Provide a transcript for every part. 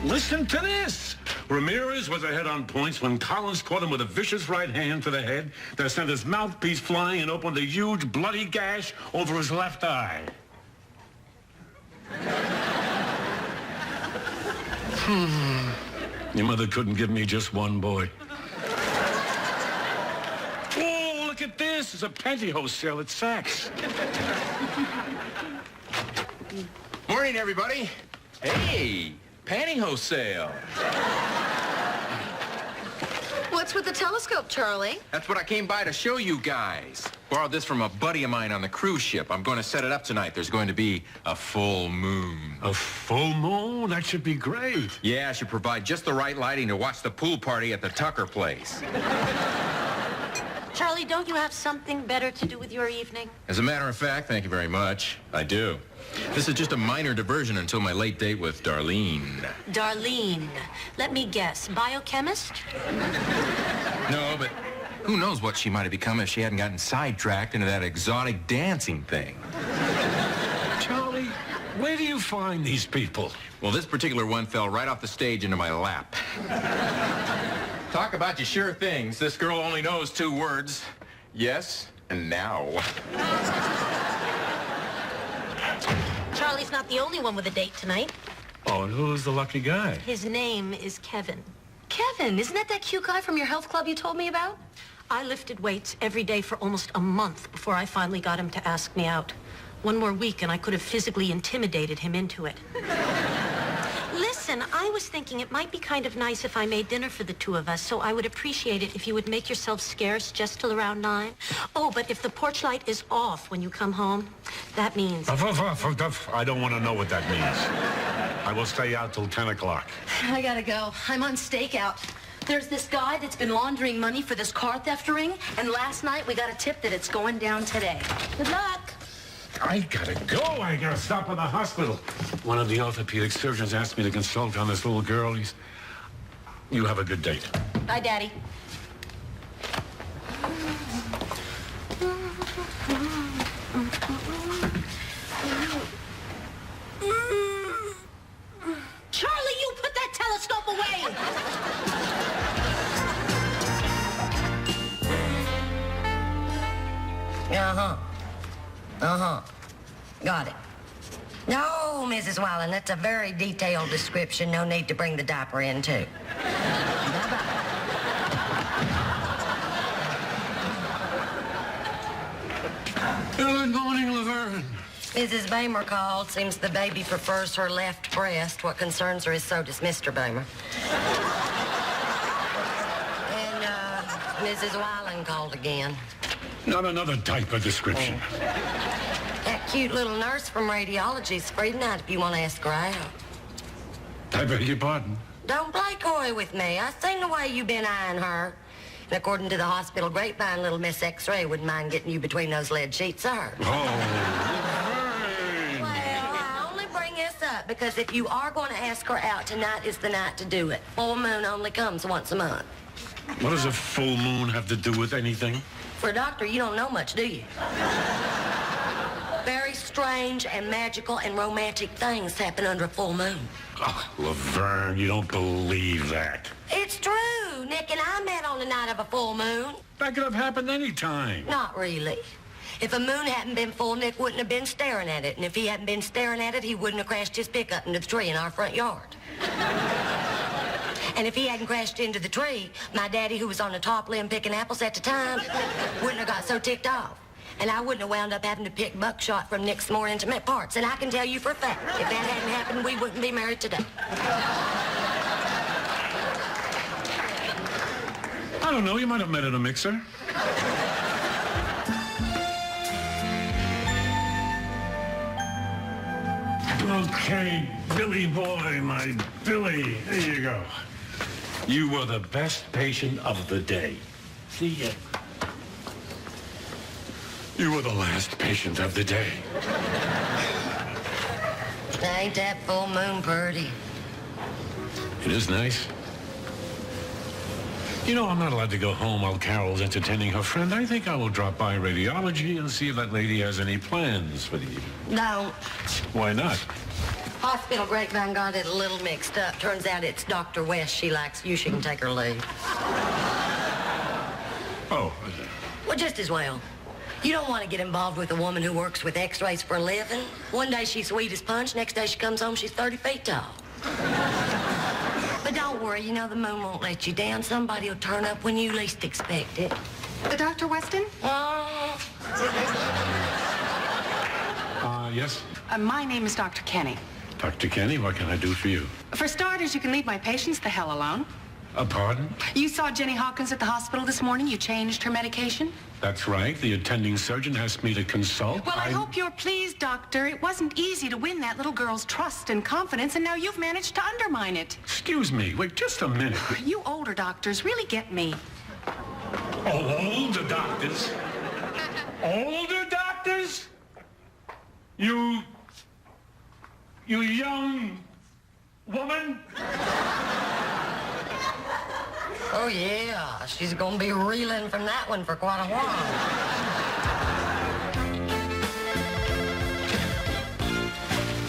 Listen to this. Ramirez was ahead on points when Collins caught him with a vicious right hand to the head that sent his mouthpiece flying and opened a huge bloody gash over his left eye. Your mother couldn't give me just one boy. Oh, look at this. It's a pantyhose sale at Saks. Morning, everybody. Hey, pantyhose sale. What's with the telescope, Charlie? That's what I came by to show you guys. Borrowed this from a buddy of mine on the cruise ship. I'm going to set it up tonight. There's going to be a full moon. A full moon? That should be great. Yeah, I should provide just the right lighting to watch the pool party at the Tucker place. Charlie, don't you have something better to do with your evening? As a matter of fact, thank you very much, I do. This is just a minor diversion until my late date with Darlene. Darlene. Let me guess. Biochemist? No, but who knows what she might have become if she hadn't gotten sidetracked into that exotic dancing thing. Charlie, where do you find these people? Well, this particular one fell right off the stage into my lap. Talk about your sure things. This girl only knows 2 words. Yes and now. Charlie's not the only one with a date tonight. Oh, and who's the lucky guy? His name is Kevin. Kevin, isn't that cute guy from your health club you told me about? I lifted weights every day for almost a month before I finally got him to ask me out. One more week and I could have physically intimidated him into it. Listen, I was thinking it might be kind of nice if I made dinner for the 2 of us, so I would appreciate it if you would make yourself scarce just till around 9. Oh, but if the porch light is off when you come home, that means... I don't want to know what that means. I will stay out till 10 o'clock. I gotta go. I'm on stakeout. There's this guy that's been laundering money for this car theft ring, and last night we got a tip that it's going down today. Good luck. I gotta go. I gotta stop at the hospital. One of the orthopedic surgeons asked me to consult on this little girl. You have a good date. Bye, Daddy. Charlie, you put that telescope away! Got it. No, Mrs. Wallen, that's a very detailed description. No need to bring the diaper in, too. Bye-bye. Good morning, Laverne. Mrs. Bamer called. Seems the baby prefers her left breast. What concerns her is so does Mr. Bamer. And, Mrs. Wallen called again. Not another type of description. That cute little nurse from radiology's free tonight if you want to ask her out. I beg your pardon? Don't play coy with me. I seen the way you been eyeing her. And according to the hospital grapevine, little Miss X-Ray wouldn't mind getting you between those lead sheets of hers. Oh. Well, I only bring this up because if you are going to ask her out, tonight is the night to do it. Full moon only comes once a month. What does a full moon have to do with anything? For a doctor, you don't know much, do you? Very strange and magical and romantic things happen under a full moon. Oh, Laverne, you don't believe that. It's true. Nick and I met on the night of a full moon. That could have happened any time. Not really. If a moon hadn't been full, Nick wouldn't have been staring at it. And if he hadn't been staring at it, he wouldn't have crashed his pickup into the tree in our front yard. And if he hadn't crashed into the tree, my daddy, who was on the top limb picking apples at the time, wouldn't have got so ticked off. And I wouldn't have wound up having to pick buckshot from Nick's more intimate parts. And I can tell you for a fact, if that hadn't happened, we wouldn't be married today. I don't know. You might have met at a mixer. Okay, Billy boy, my Billy. There you go. You were the best patient of the day. See ya. You were the last patient of the day. Ain't that full moon pretty? It is nice. You know, I'm not allowed to go home while Carol's entertaining her friend. I think I will drop by radiology and see if that lady has any plans for the evening. Don't. Why not? Hospital grapevine got it a little mixed up. Turns out it's Dr. West she likes. You can take her leave. Oh. Well, just as well. You don't want to get involved with a woman who works with x-rays for a living. One day she's sweet as punch. Next day she comes home, she's 30 feet tall. But don't worry, you know the moon won't let you down. Somebody will turn up when you least expect it. Dr. Weston? Yes? My name is Dr. Kenny. Dr. Kenny, what can I do for you? For starters, you can leave my patients the hell alone. Pardon? You saw Jenny Hawkins at the hospital this morning. You changed her medication. That's right. The attending surgeon asked me to consult. Well, I hope you're pleased, Doctor. It wasn't easy to win that little girl's trust and confidence, and now you've managed to undermine it. Excuse me. Wait just a minute. You older doctors really get me. Older doctors? Older doctors? You young woman? Oh, yeah. She's gonna be reeling from that one for quite a while.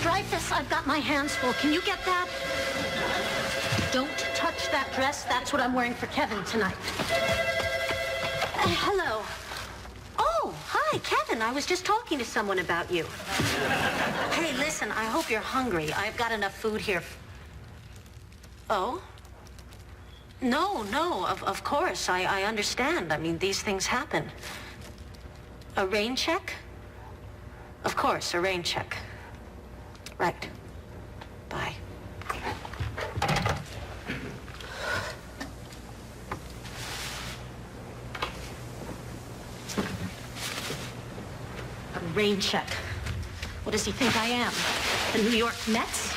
Dreyfus, I've got my hands full. Can you get that? Don't touch that dress. That's what I'm wearing for Kevin tonight. Hello. Oh, hi, Kevin. I was just talking to someone about you. Hey, listen, I hope you're hungry. I've got enough food here. Oh? No, of course. I understand. I mean, these things happen. A rain check? Of course, a rain check. Right. Bye. A rain check. What does he think I am? The New York Mets?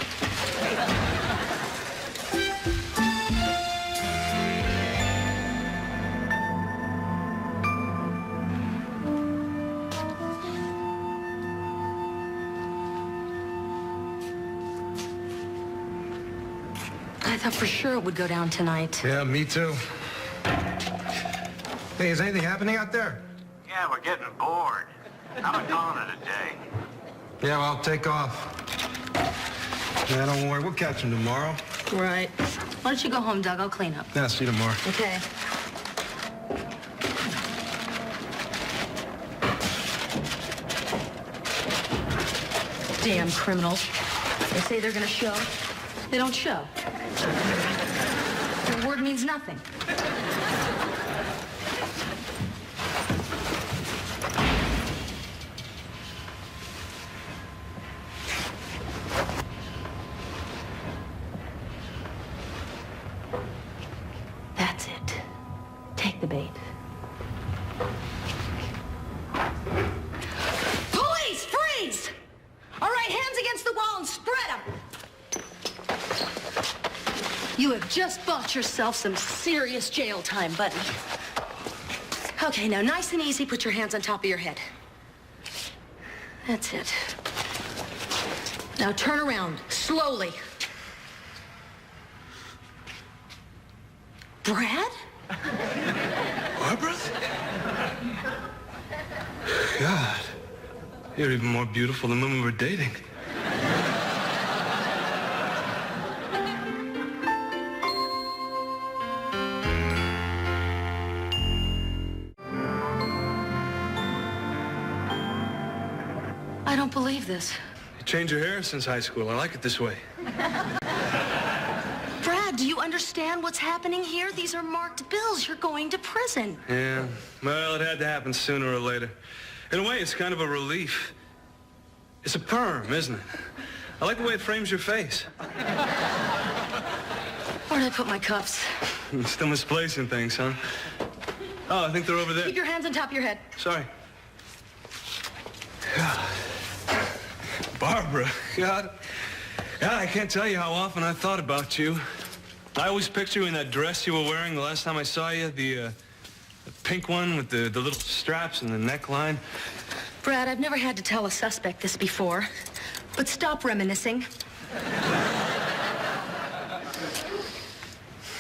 I thought for sure it would go down tonight. Yeah, me too. Hey, is anything happening out there? Yeah, we're getting bored. How about calling it a day? Yeah, well, I'll take off. Yeah, don't worry. We'll catch him tomorrow. Right. Why don't you go home, Doug? I'll clean up. Yeah, see you tomorrow. Okay. Damn criminals. They say they're gonna show. They don't show. Their word means nothing. That's it. Take the bait. Police, freeze! All right, hands against the wall and spread them. You have just bought yourself some serious jail time, buddy. Okay, now nice and easy, put your hands on top of your head. That's it. Now turn around, slowly. Brad? Barbara? God, you're even more beautiful than when we were dating. I don't believe this. You changed your hair since high school. I like it this way. Brad, do you understand what's happening here? These are marked bills. You're going to prison. Yeah, well, it had to happen sooner or later. In a way, it's kind of a relief. It's a perm, isn't it? I like the way it frames your face. Where did I put my cuffs? Still misplacing things, huh? Oh, I think they're over there. Keep your hands on top of your head. Sorry. Barbara, God, I can't tell you how often I thought about you. I always picture you in that dress you were wearing the last time I saw you, the pink one with the little straps and the neckline. Brad, I've never had to tell a suspect this before, but stop reminiscing.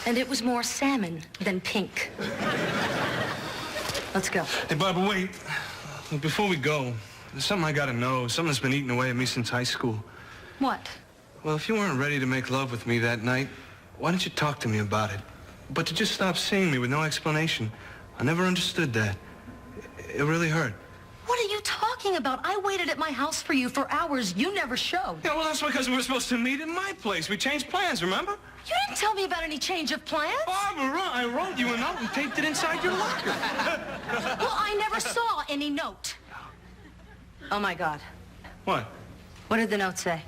And it was more salmon than pink. Let's go. Hey, Barbara, wait. Before we go, there's something I gotta know. Something that's been eating away at me since high school. What? Well, if you weren't ready to make love with me that night, why didn't you talk to me about it? But to just stop seeing me with no explanation, I never understood that. It really hurt. What are you talking about? I waited at my house for you for hours. You never showed. Yeah, well, that's because we were supposed to meet at my place. We changed plans, remember? You didn't tell me about any change of plans. Barbara, I wrote you a note and taped it inside your locker. Well, I never saw any note. Oh, my God. What? What did the note say?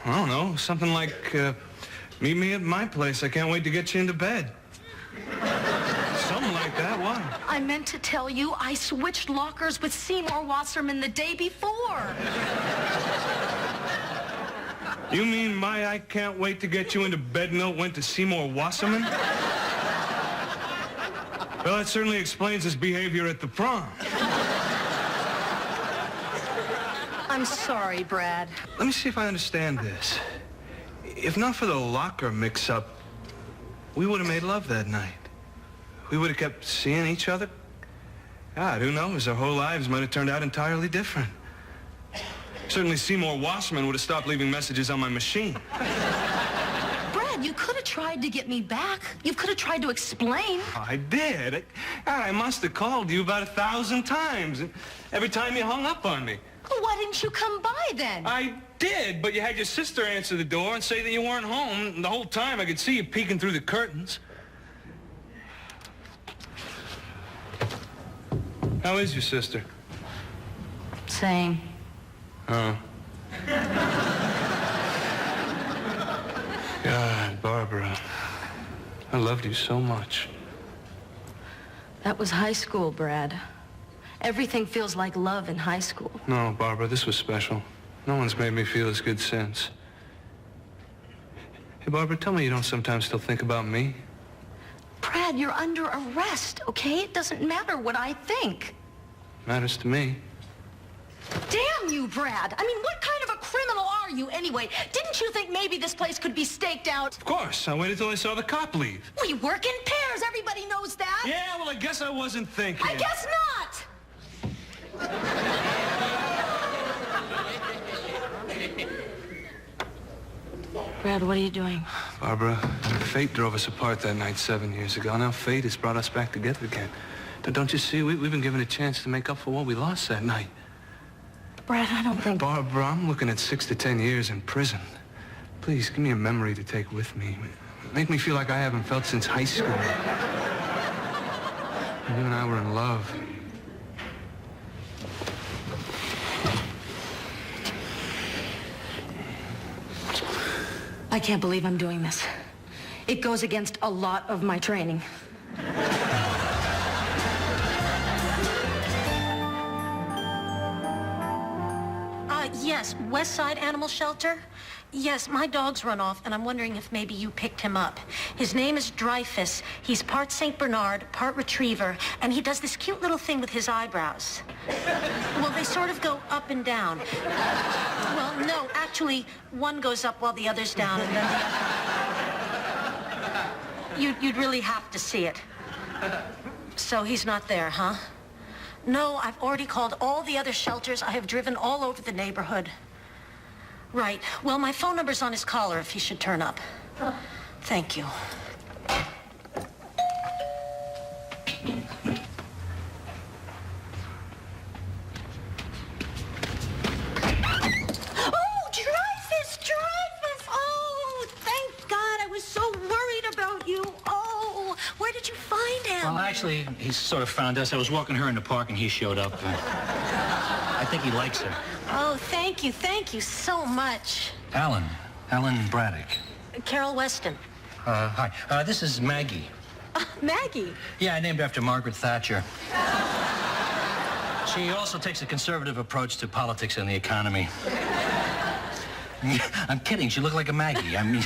I don't know. Something like, meet me at my place. I can't wait to get you into bed. Something like that. Why? I meant to tell you I switched lockers with Seymour Wasserman the day before. You mean my I can't wait to get you into bed note went to Seymour Wasserman? Well, that certainly explains his behavior at the prom. I'm sorry, Brad. Let me see if I understand this. If not for the locker mix-up, we would have made love that night. We would have kept seeing each other. God, who knows? Our whole lives might have turned out entirely different. Certainly Seymour Wasserman would have stopped leaving messages on my machine. Brad, you could have tried to get me back. You could have tried to explain. I did. I must have called you about 1,000 times. And every time you hung up on me. Well, why didn't you come by then? I did, but you had your sister answer the door and say that you weren't home. And the whole time I could see you peeking through the curtains. How is your sister? Same. Oh. God, Barbara. I loved you so much. That was high school, Brad. Everything feels like love in high school. No, Barbara, this was special. No one's made me feel as good since. Hey, Barbara, tell me you don't sometimes still think about me. Brad, you're under arrest, okay? It doesn't matter what I think. Matters to me. Damn you, Brad. I mean, what kind of a criminal are you anyway? Didn't you think maybe this place could be staked out? Of course. I waited till I saw the cop leave. We work in pairs. Everybody knows that. Yeah, well, I guess I wasn't thinking. I guess not. Brad, what are you doing? Barbara, fate drove us apart that night 7 years ago. Now fate has brought us back together again. Don't you see? We've been given a chance to make up for what we lost that night. Brad, I don't think... Barbara, I'm looking at 6 to 10 years in prison. Please, give me a memory to take with me. Make me feel like I haven't felt since high school. You and I were in love. I can't believe I'm doing this. It goes against a lot of my training. Yes, West Side Animal Shelter. Yes, my dog's run off, and I'm wondering if maybe you picked him up. His name is Dreyfus. He's part St. Bernard, part Retriever, and he does this cute little thing with his eyebrows. Well, they sort of go up and down. Well, no, actually, one goes up while the other's down, and then the other... You'd really have to see it. So he's not there, huh? No, I've already called all the other shelters. I have driven all over the neighborhood. Right. Well, my phone number's on his collar if he should turn up. Thank you. Oh, Dreyfus! Oh, thank God. I was so worried about you. Oh, where did you find him? Well, actually, he sort of found us. I was walking her in the park, and he showed up. I think he likes her. Oh, thank you so much. Alan Braddock. Carol Weston. Hi. This is Maggie. Maggie? Yeah, I named her after Margaret Thatcher. She also takes a conservative approach to politics and the economy. I'm kidding. She looked like a Maggie. I mean...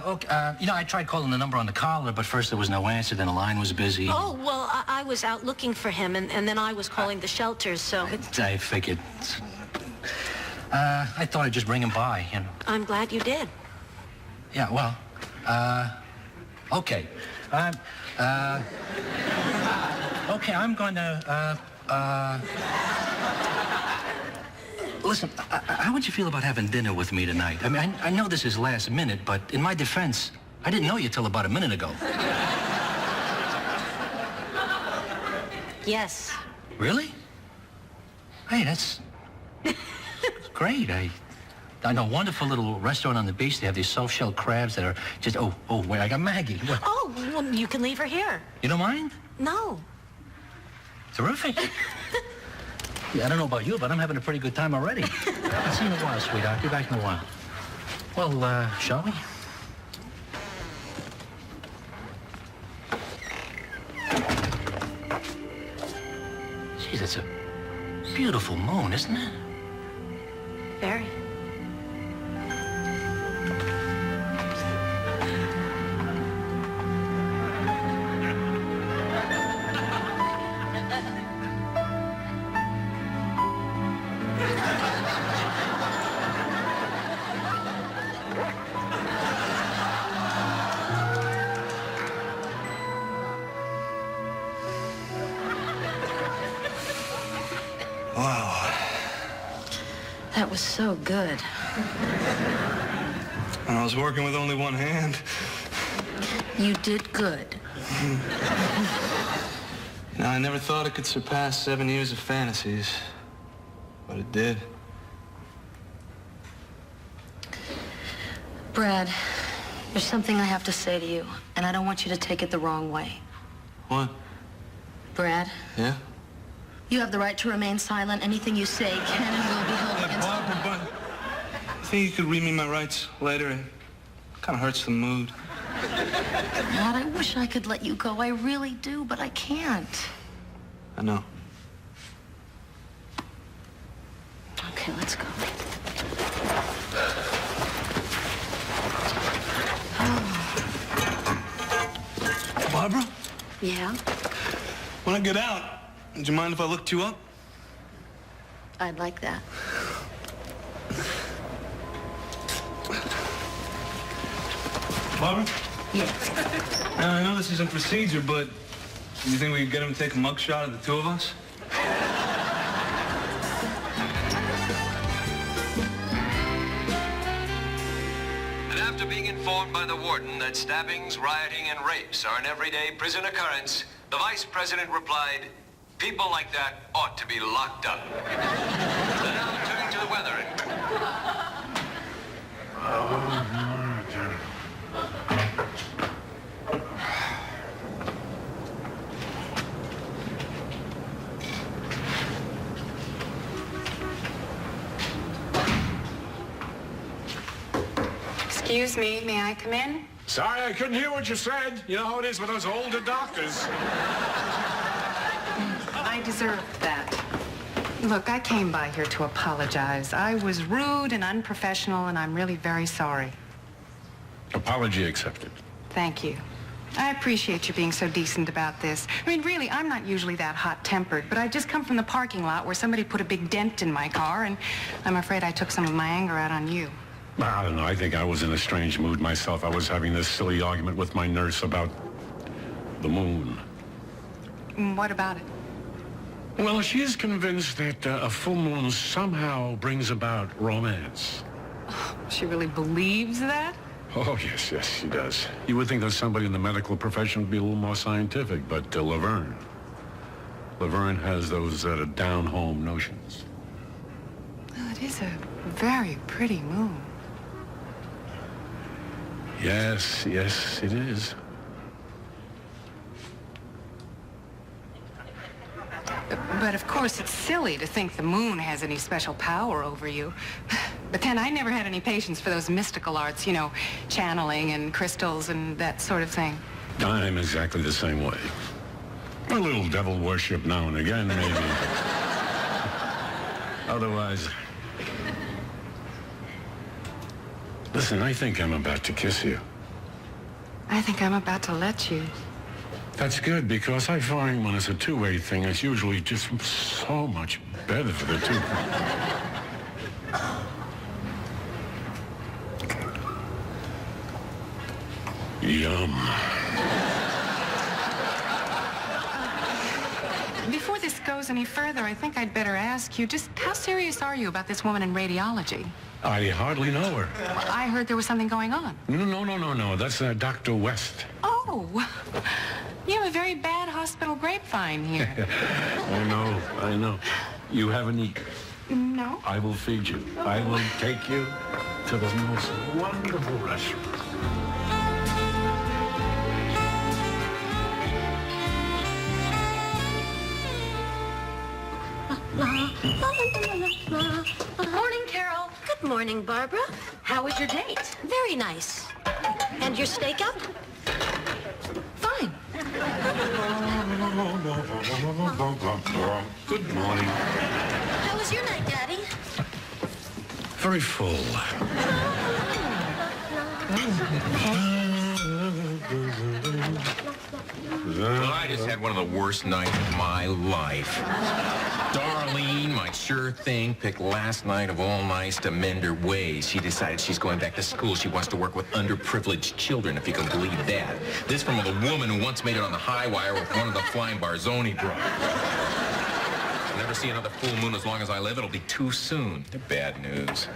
okay, you know, I tried calling the number on the collar, but first there was no answer, then the line was busy. Oh, well, I was out looking for him, and then I was calling the shelters, so... I figured. I thought I'd just bring him by, you know. I'm glad you did. Yeah, well, okay. Okay, I'm going to, Listen, how would you feel about having dinner with me tonight? I mean, I know this is last minute, but in my defense, I didn't know you till about a minute ago. Yes. Really? Hey, that's great. I know a wonderful little restaurant on the beach. They have these soft-shell crabs that are just, wait, I got Maggie. What? Oh, well, you can leave her here. You don't mind? No. Terrific. Yeah, I don't know about you, but I'm having a pretty good time already. I'll see you in a while, sweetheart. Be back in a while. Well, shall we? Geez, it's a beautiful moon, isn't it? Very. Wow. That was so good. And I was working with only one hand. You did good. Now, I never thought it could surpass 7 years of fantasies, but it did. Brad, there's something I have to say to you, and I don't want you to take it the wrong way. What? Brad? Yeah? You have the right to remain silent. Anything you say can and will be held against you. But you think you could read me my rights later? It kind of hurts the mood. God, I wish I could let you go. I really do, but I can't. I know. Okay, let's go. Barbara? Yeah? When I get out, would you mind if I looked you up? I'd like that. Barbara? Yeah. Now, I know this isn't procedure, but do you think we could get him to take a mugshot of the two of us? And after being informed by the warden that stabbings, rioting, and rapes are an everyday prison occurrence, the vice president replied, "People like that ought to be locked up." So now turning to the weather. Excuse me, may I come in? Sorry, I couldn't hear what you said. You know how it is with those older doctors. I deserve that. Look, I came by here to apologize. I was rude and unprofessional, and I'm really very sorry. Apology accepted. Thank you. I appreciate you being so decent about this. I mean, really, I'm not usually that hot-tempered, but I just come from the parking lot where somebody put a big dent in my car, and I'm afraid I took some of my anger out on you. I don't know. I think I was in a strange mood myself. I was having this silly argument with my nurse about the moon. What about it? Well, she is convinced that a full moon somehow brings about romance. She really believes that? Oh, yes, she does. You would think that somebody in the medical profession would be a little more scientific, but Laverne has those down-home notions. Well, it is a very pretty moon. Yes, it is. But of course, it's silly to think the moon has any special power over you. But then I never had any patience for those mystical arts, you know, channeling and crystals and that sort of thing. I'm exactly the same way. A little devil worship now and again, maybe. Otherwise... Listen, I think I'm about to kiss you. I think I'm about to let you. That's good, because I find when it's a two-way thing, it's usually just so much better for the two. Yum. Before this goes any further, I think I'd better ask you, just how serious are you about this woman in radiology? I hardly know her. Well, I heard there was something going on. No. That's Dr. West. Oh, you have a very bad hospital grapevine here. I know. You haven't eaten. No. I will feed you. I will take you to the most wonderful restaurant. Morning, Carol. Good morning, Barbara. How was your date? Very nice. And your stakeout? Fine. Good morning. How was your night, Daddy? Very full. Well, I just had one of the worst nights of my life. Darlene, my sure thing, picked last night of all nights to mend her ways. She decided she's going back to school. She wants to work with underprivileged children, if you can believe that. This from the woman who once made it on the high wire with one of the flying Barzoni brothers. I'll never see another full moon as long as I live. It'll be too soon. Bad news.